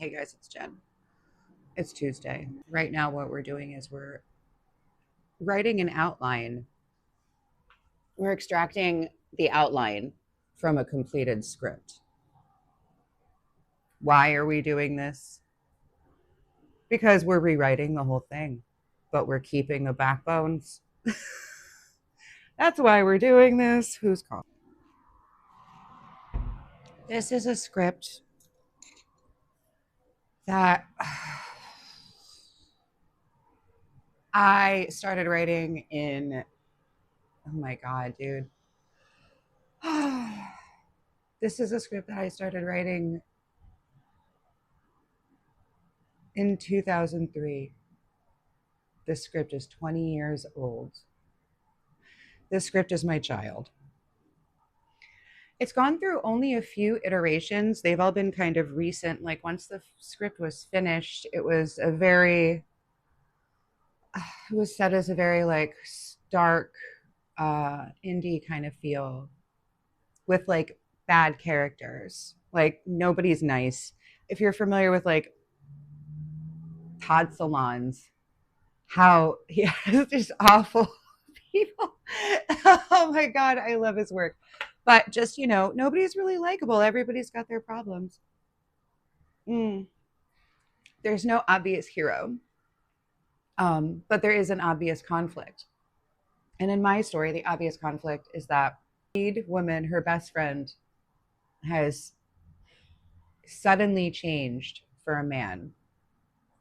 Hey guys, it's Jen. It's Tuesday. Right now, what we're doing is we're writing an outline. We're extracting the outline from a completed script. Why are we doing this? Because we're rewriting the whole thing, but we're keeping the backbones. That's why we're doing this. Who's calling? This is a script that I started writing in, oh my God, dude. This is a script that I started writing in 2003. This script is 20 years old. This script is my child. It's gone through only a few iterations. They've all been kind of recent. Like once the script was finished, it was set as a very like stark indie kind of feel with like bad characters. Like nobody's nice. If you're familiar with like Todd Salons, how he has just awful people. Oh my God, I love his work. But just, nobody's really likable. Everybody's got their problems. There's no obvious hero, but there is an obvious conflict. And in my story, the obvious conflict is that the lead woman, her best friend, has suddenly changed for a man.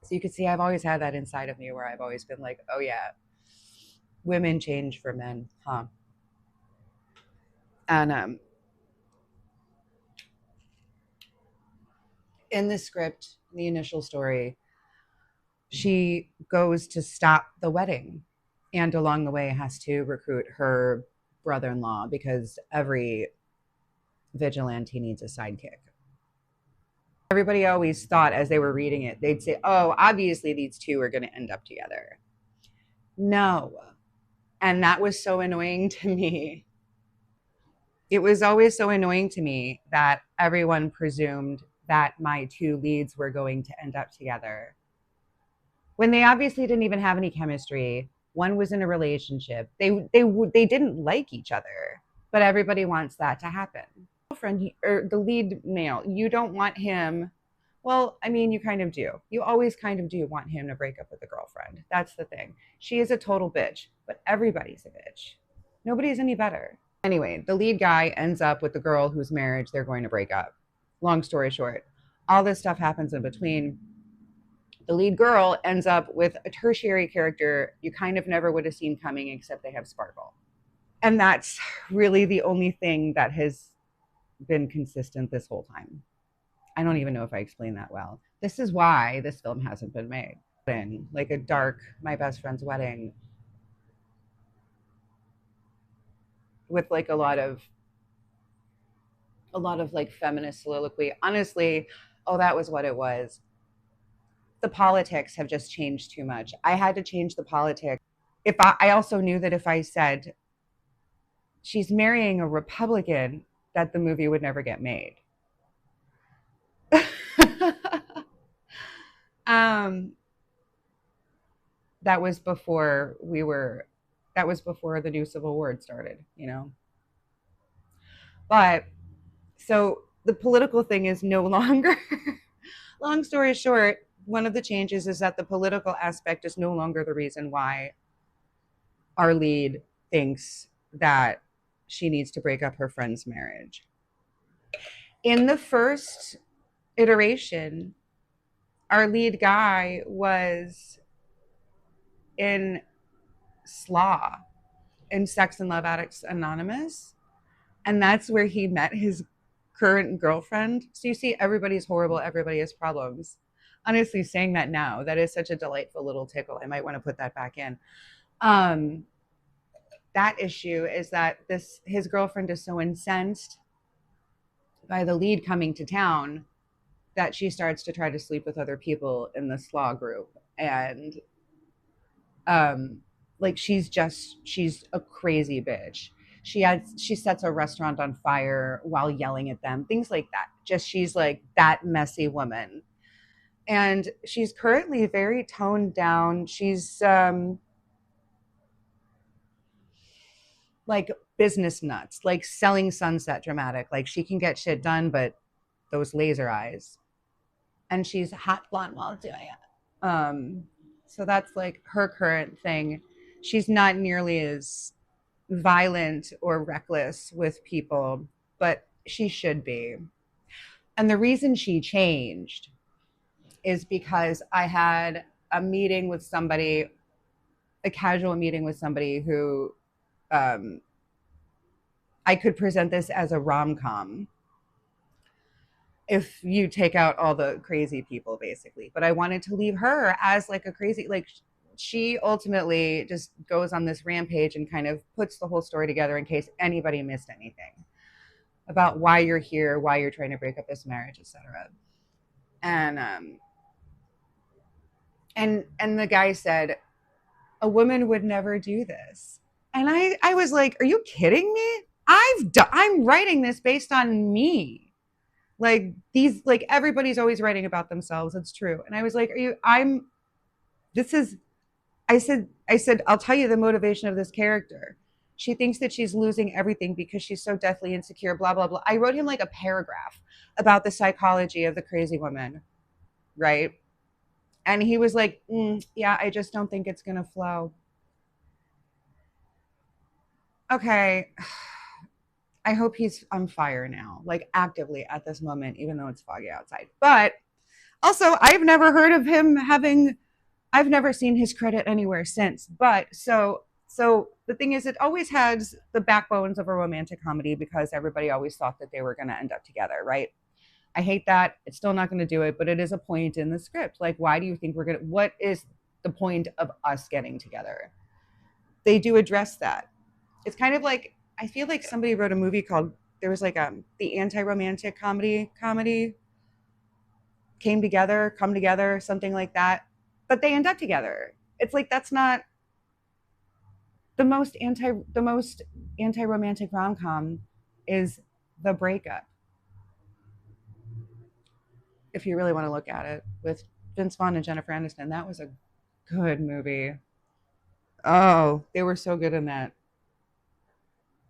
So you can see I've always had that inside of me where I've always been like, oh yeah, women change for men, huh? And in the script, the initial story, she goes to stop the wedding and along the way has to recruit her brother-in-law because every vigilante needs a sidekick. Everybody always thought as they were reading it, they'd say, oh, obviously these two are going to end up together. No. And that was so annoying to me. It was always so annoying to me that everyone presumed that my two leads were going to end up together when they obviously didn't even have any chemistry. One was in a relationship. They didn't like each other, but everybody wants that to happen. Girlfriend or the lead male, you don't want him. Well, I mean, you kind of do. You always kind of do want him to break up with the girlfriend. That's the thing. She is a total bitch, but everybody's a bitch. Nobody's any better. Anyway, the lead guy ends up with the girl whose marriage they're going to break up. Long story short, all this stuff happens in between. The lead girl ends up with a tertiary character you kind of never would have seen coming, except they have sparkle. And that's really the only thing that has been consistent this whole time. I don't even know if I explained that well. This is why this film hasn't been made. Like a dark, my best friend's wedding with like a lot of like feminist soliloquy. Honestly, oh, that was what it was. The politics have just changed too much. I had to change the politics. If I also knew that if I said she's marrying a Republican, that the movie would never get made. That was before the new Civil War started, But so the political thing is no longer, long story short, one of the changes is that the political aspect is no longer the reason why our lead thinks that she needs to break up her friend's marriage. In the first iteration, our lead guy was in SLAW, in Sex and Love Addicts Anonymous. And that's where he met his current girlfriend. So you see, everybody's horrible. Everybody has problems. Honestly, saying that now, that is such a delightful little tickle. I might want to put that back in. That issue is that his girlfriend is so incensed by the lead coming to town that she starts to try to sleep with other people in the SLAW group. And like she's a crazy bitch. She sets a restaurant on fire while yelling at them, things like that. Just she's like that messy woman. And she's currently very toned down. She's like business nuts, like selling sunset dramatic. Like she can get shit done, but those laser eyes. And she's hot blonde while doing it. So that's like her current thing. She's not nearly as violent or reckless with people, but she should be. And the reason she changed is because I had a meeting with somebody, a casual meeting with somebody who um, I could present this as a rom com if you take out all the crazy people, basically. But I wanted to leave her as like a crazy, like, she ultimately just goes on this rampage and kind of puts the whole story together in case anybody missed anything about why you're here, why you're trying to break up this marriage, etc. And and the guy said, a woman would never do this. And I was like, are you kidding me? I'm writing this based on me. Like these, like everybody's always writing about themselves. It's true. And I was like, are you, this is, I said, I'll tell you the motivation of this character. She thinks that she's losing everything because she's so deathly insecure, blah, blah, blah. I wrote him like a paragraph about the psychology of the crazy woman, right? And he was like, yeah, I just don't think it's going to flow. Okay. I hope he's on fire now, like actively at this moment, even though it's foggy outside. But also, I've never heard of him having, I've never seen his credit anywhere since. But so the thing is, it always has the backbones of a romantic comedy because everybody always thought that they were going to end up together, right? I hate that. It's still not going to do it, but it is a point in the script. Like, why do you think we're going to, what is the point of us getting together? They do address that. It's kind of like, I feel like somebody wrote a movie called, there was like the anti-romantic comedy came together, come together, something like that. But they end up together. It's like that's not the most anti-romantic rom-com is the breakup. If you really want to look at it, with Vince Vaughn and Jennifer Aniston, that was a good movie. Oh, they were so good in that.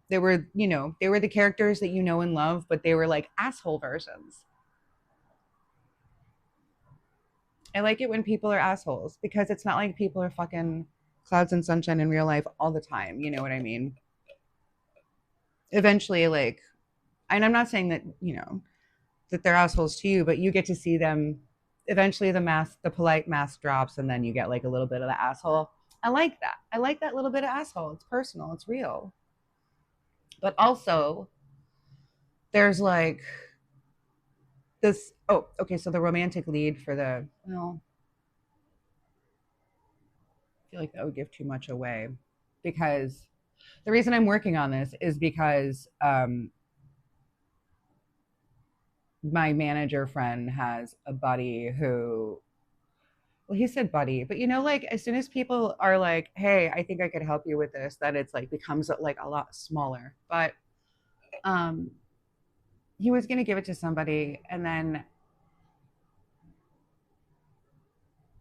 They were, they were the characters that you know and love, but they were like asshole versions. I like it when people are assholes because it's not like people are fucking clouds and sunshine in real life all the time. You know what I mean? Eventually, like, and I'm not saying that, that they're assholes to you, but you get to see them. Eventually, the polite mask drops, and then you get like a little bit of the asshole. I like that. I like that little bit of asshole. It's personal, it's real. But also, there's like this. Oh, okay. So the romantic lead for the, well, I feel like that would give too much away because the reason I'm working on this is because my manager friend has a buddy who, well, he said buddy, but like as soon as people are like, hey, I think I could help you with this, that it's like becomes like a lot smaller. But um, he was going to give it to somebody, and then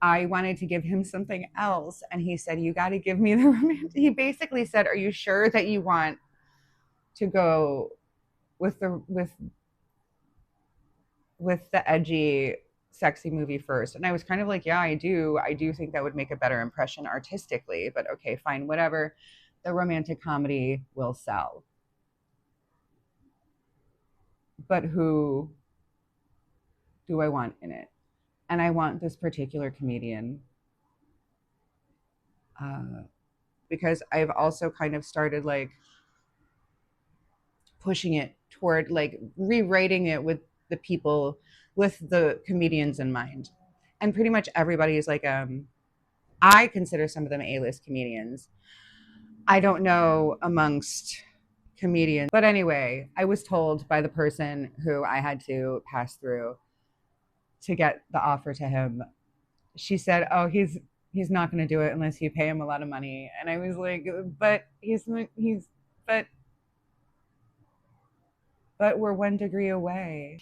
I wanted to give him something else, and he said, you got to give me the romantic. He basically said, are you sure that you want to go with the edgy sexy movie first? And I was kind of like, yeah, I do think that would make a better impression artistically, but okay, fine, whatever. The romantic comedy will sell. But who do I want in it? And I want this particular comedian, uh, because I've also kind of started like pushing it toward like rewriting it with the people, with the comedians in mind. And pretty much everybody is like, I consider some of them A-list comedians. I don't know amongst comedians, but anyway, I was told by the person who I had to pass through to get the offer to him. She said, "Oh, he's not going to do it unless you pay him a lot of money." And I was like, "But but but we're 1 degree away."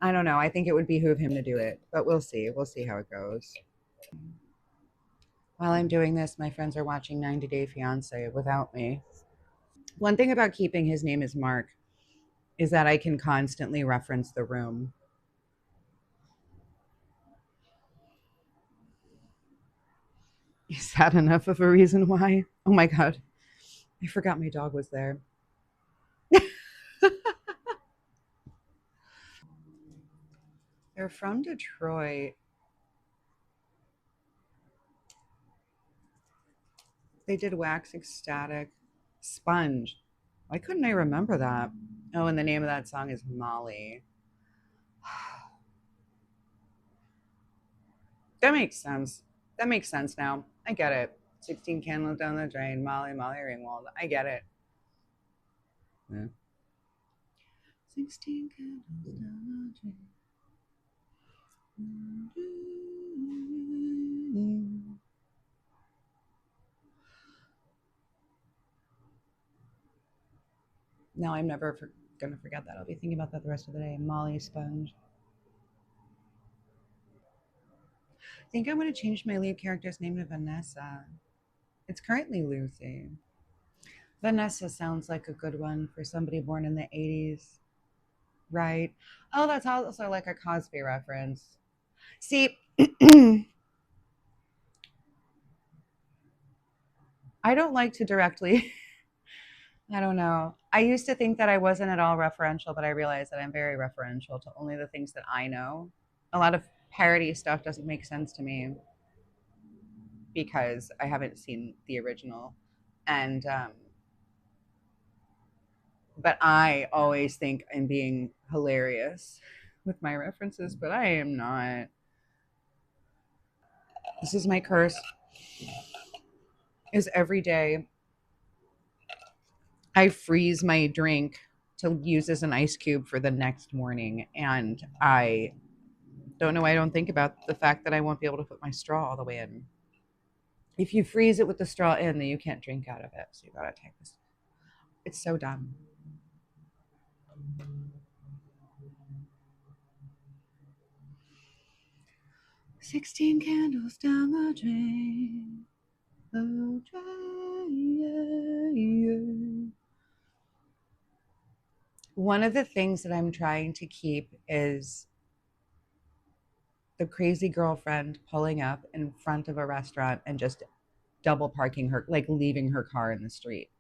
I don't know. I think it would behoove him to do it, but we'll see. We'll see how it goes. While I'm doing this, my friends are watching 90 Day Fiance without me. One thing about keeping his name as Mark is that I can constantly reference the room. Is that enough of a reason why? Oh my God. I forgot my dog was there. They're from Detroit. They did Wax Ecstatic. Sponge. Why couldn't I remember that? Oh, and the name of that song is Molly. That makes sense. That makes sense now. I get it. 16 candles down the drain, Molly, Molly Ringwald. I get it. Yeah. 16 candles down the drain. No, I'm never going to forget that. I'll be thinking about that the rest of the day. Molly Sponge. I think I'm going to change my lead character's name to Vanessa. It's currently Lucy. Vanessa sounds like a good one for somebody born in the 80s, right? Oh, that's also like a Cosby reference. See, I don't like to directly, I don't know. I used to think that I wasn't at all referential, but I realized that I'm very referential to only the things that I know. A lot of parody stuff doesn't make sense to me because I haven't seen the original. And, but I always think I'm being hilarious with my references, but I am not. This is my curse is every day I freeze my drink to use as an ice cube for the next morning. And I don't know why I don't think about the fact that I won't be able to put my straw all the way in. If you freeze it with the straw in, then you can't drink out of it. So you gotta take this. It's so dumb. 16 candles down the drain. The drain. One of the things that I'm trying to keep is the crazy girlfriend pulling up in front of a restaurant and just double parking her, like leaving her car in the street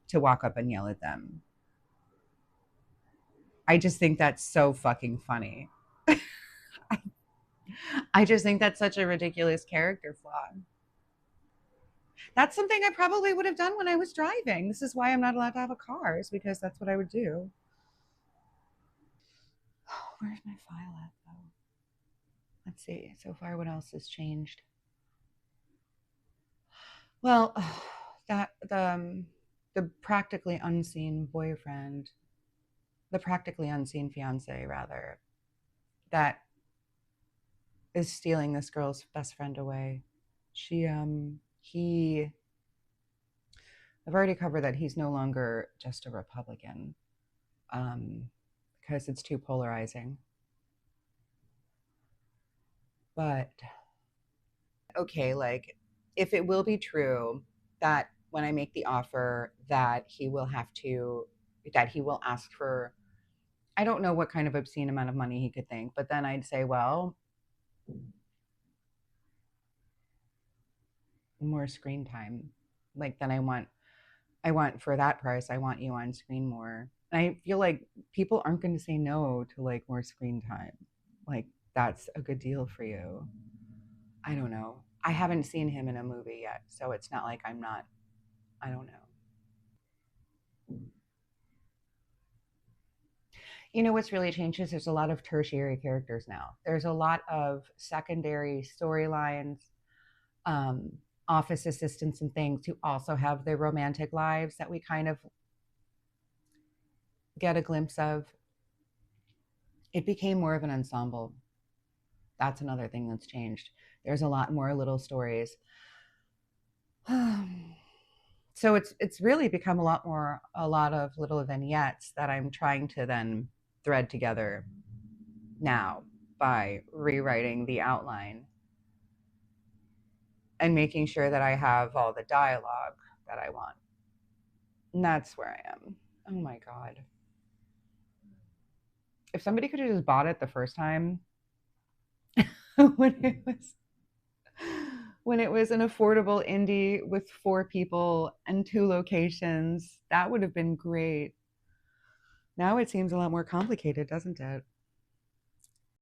to walk up and yell at them. I just think that's so fucking funny. I just think that's such a ridiculous character flaw. That's something I probably would have done when I was driving. This is why I'm not allowed to have a car, is because that's what I would do. Where's my file at, though? Let's see. So far, what else has changed? Well, that the practically unseen boyfriend, the practically unseen fiance, rather, that is stealing this girl's best friend away. He I've already covered that he's no longer just a Republican, um, because it's too polarizing. But okay, like if it will be true that when I make the offer that he will ask for, I don't know what kind of obscene amount of money he could think, but then I'd say, well, more screen time. Like then I want for that price, I want you on screen more. And I feel like people aren't going to say no to like more screen time. Like that's a good deal for you. I don't know. I haven't seen him in a movie yet, so it's not like I'm not. I don't know. You know what's really changed is there's a lot of tertiary characters now. There's a lot of secondary storylines, um, office assistants and things who also have their romantic lives that we kind of get a glimpse of. It became more of an ensemble. That's another thing that's changed. There's a lot more little stories. So it's really become a lot of little vignettes that I'm trying to then thread together now by rewriting the outline and making sure that I have all the dialogue that I want. And that's where I am. Oh my God. If somebody could have just bought it the first time when it was an affordable indie with 4 people and 2 locations, that would have been great. Now it seems a lot more complicated, doesn't it?